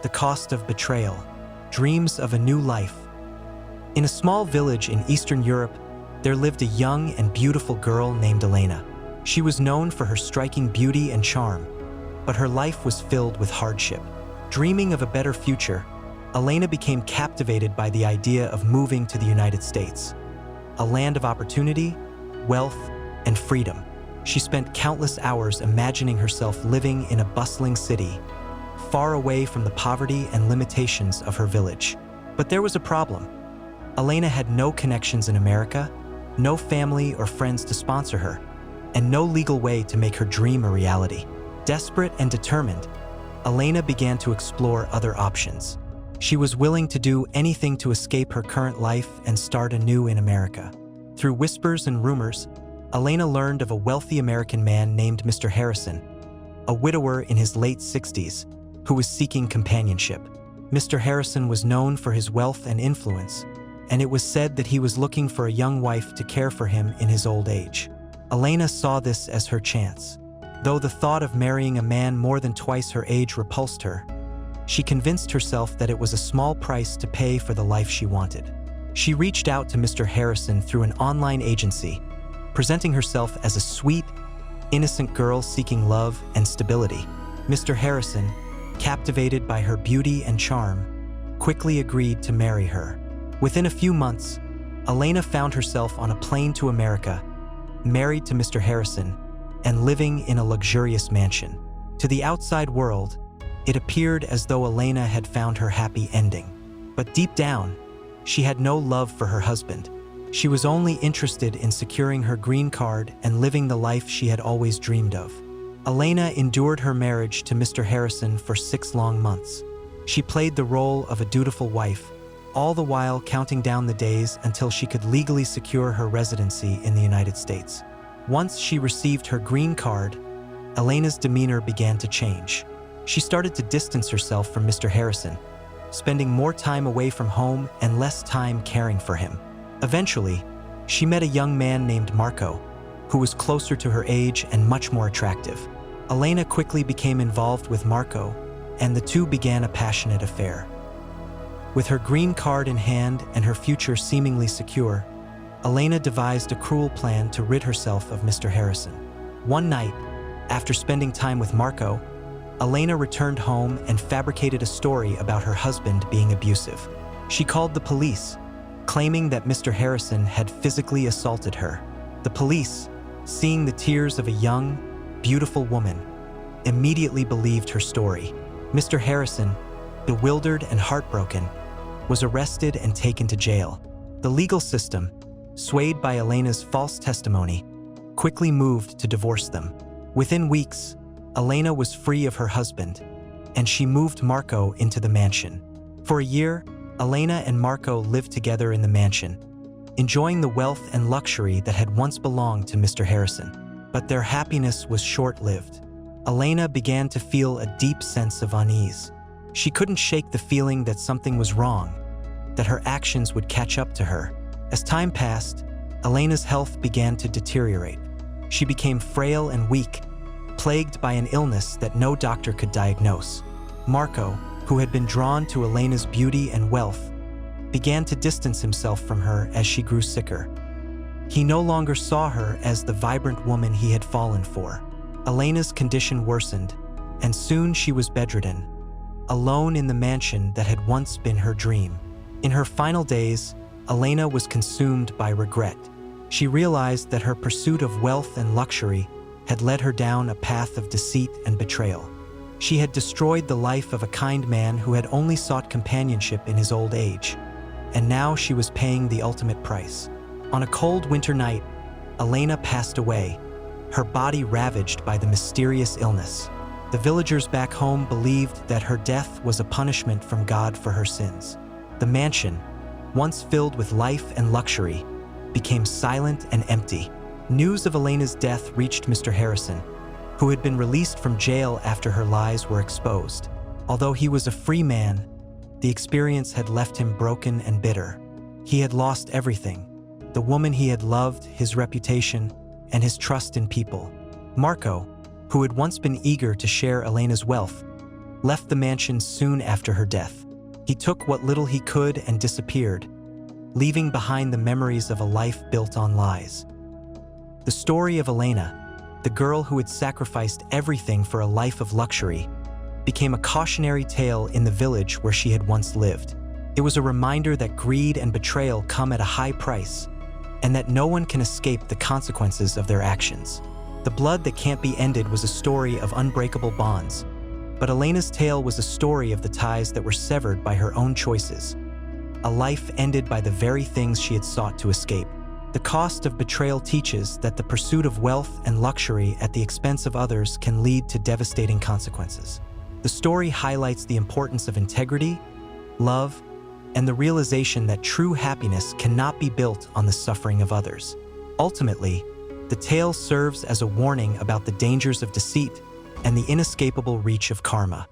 The Cost of Betrayal. Dreams of a New Life. In a small village in Eastern Europe, there lived a young and beautiful girl named Elena. She was known for her striking beauty and charm, but her life was filled with hardship. Dreaming of a better future, Elena became captivated by the idea of moving to the United States, a land of opportunity, wealth, and freedom. She spent countless hours imagining herself living in a bustling city, far away from the poverty and limitations of her village. But there was a problem. Elena had no connections in America, no family or friends to sponsor her, and no legal way to make her dream a reality. Desperate and determined, Elena began to explore other options. She was willing to do anything to escape her current life and start anew in America. Through whispers and rumors, Elena learned of a wealthy American man named Mr. Harrison, a widower in his late 60s, who was seeking companionship. Mr. Harrison was known for his wealth and influence, and it was said that he was looking for a young wife to care for him in his old age. Elena saw this as her chance. Though the thought of marrying a man more than twice her age repulsed her, she convinced herself that it was a small price to pay for the life she wanted. She reached out to Mr. Harrison through an online agency, presenting herself as a sweet, innocent girl seeking love and stability. Mr. Harrison, captivated by her beauty and charm, quickly agreed to marry her. Within a few months, Elena found herself on a plane to America, married to Mr. Harrison, and living in a luxurious mansion. To the outside world, it appeared as though Elena had found her happy ending. But deep down, she had no love for her husband. She was only interested in securing her green card and living the life she had always dreamed of. Elena endured her marriage to Mr. Harrison for 6 long months. She played the role of a dutiful wife, all the while counting down the days until she could legally secure her residency in the United States. Once she received her green card, Elena's demeanor began to change. She started to distance herself from Mr. Harrison, spending more time away from home and less time caring for him. Eventually, she met a young man named Marco, who was closer to her age and much more attractive. Elena quickly became involved with Marco, and the two began a passionate affair. With her green card in hand and her future seemingly secure, Elena devised a cruel plan to rid herself of Mr. Harrison. One night, after spending time with Marco, Elena returned home and fabricated a story about her husband being abusive. She called the police, claiming that Mr. Harrison had physically assaulted her. The police, seeing the tears of a young, beautiful woman, immediately believed her story. Mr. Harrison, bewildered and heartbroken, was arrested and taken to jail. The legal system, swayed by Elena's false testimony, quickly moved to divorce them. Within weeks, Elena was free of her husband, and she moved Marco into the mansion. For a year, Elena and Marco lived together in the mansion, enjoying the wealth and luxury that had once belonged to Mr. Harrison. But their happiness was short-lived. Elena began to feel a deep sense of unease. She couldn't shake the feeling that something was wrong, that her actions would catch up to her. As time passed, Elena's health began to deteriorate. She became frail and weak, plagued by an illness that no doctor could diagnose. Marco, who had been drawn to Elena's beauty and wealth, began to distance himself from her as she grew sicker. He no longer saw her as the vibrant woman he had fallen for. Elena's condition worsened, and soon she was bedridden, alone in the mansion that had once been her dream. In her final days, Elena was consumed by regret. She realized that her pursuit of wealth and luxury had led her down a path of deceit and betrayal. She had destroyed the life of a kind man who had only sought companionship in his old age, and now she was paying the ultimate price. On a cold winter night, Elena passed away, her body ravaged by the mysterious illness. The villagers back home believed that her death was a punishment from God for her sins. The mansion, once filled with life and luxury, became silent and empty. News of Elena's death reached Mr. Harrison, who had been released from jail after her lies were exposed. Although he was a free man, the experience had left him broken and bitter. He had lost everything: the woman he had loved, his reputation, and his trust in people. Marco, who had once been eager to share Elena's wealth, left the mansion soon after her death. He took what little he could and disappeared, leaving behind the memories of a life built on lies. The story of Elena, the girl who had sacrificed everything for a life of luxury, became a cautionary tale in the village where she had once lived. It was a reminder that greed and betrayal come at a high price, and that no one can escape the consequences of their actions. The blood that can't be ended was a story of unbreakable bonds, but Elena's tale was a story of the ties that were severed by her own choices, a life ended by the very things she had sought to escape. The cost of betrayal teaches that the pursuit of wealth and luxury at the expense of others can lead to devastating consequences. The story highlights the importance of integrity, love, and the realization that true happiness cannot be built on the suffering of others. Ultimately, the tale serves as a warning about the dangers of deceit and the inescapable reach of karma.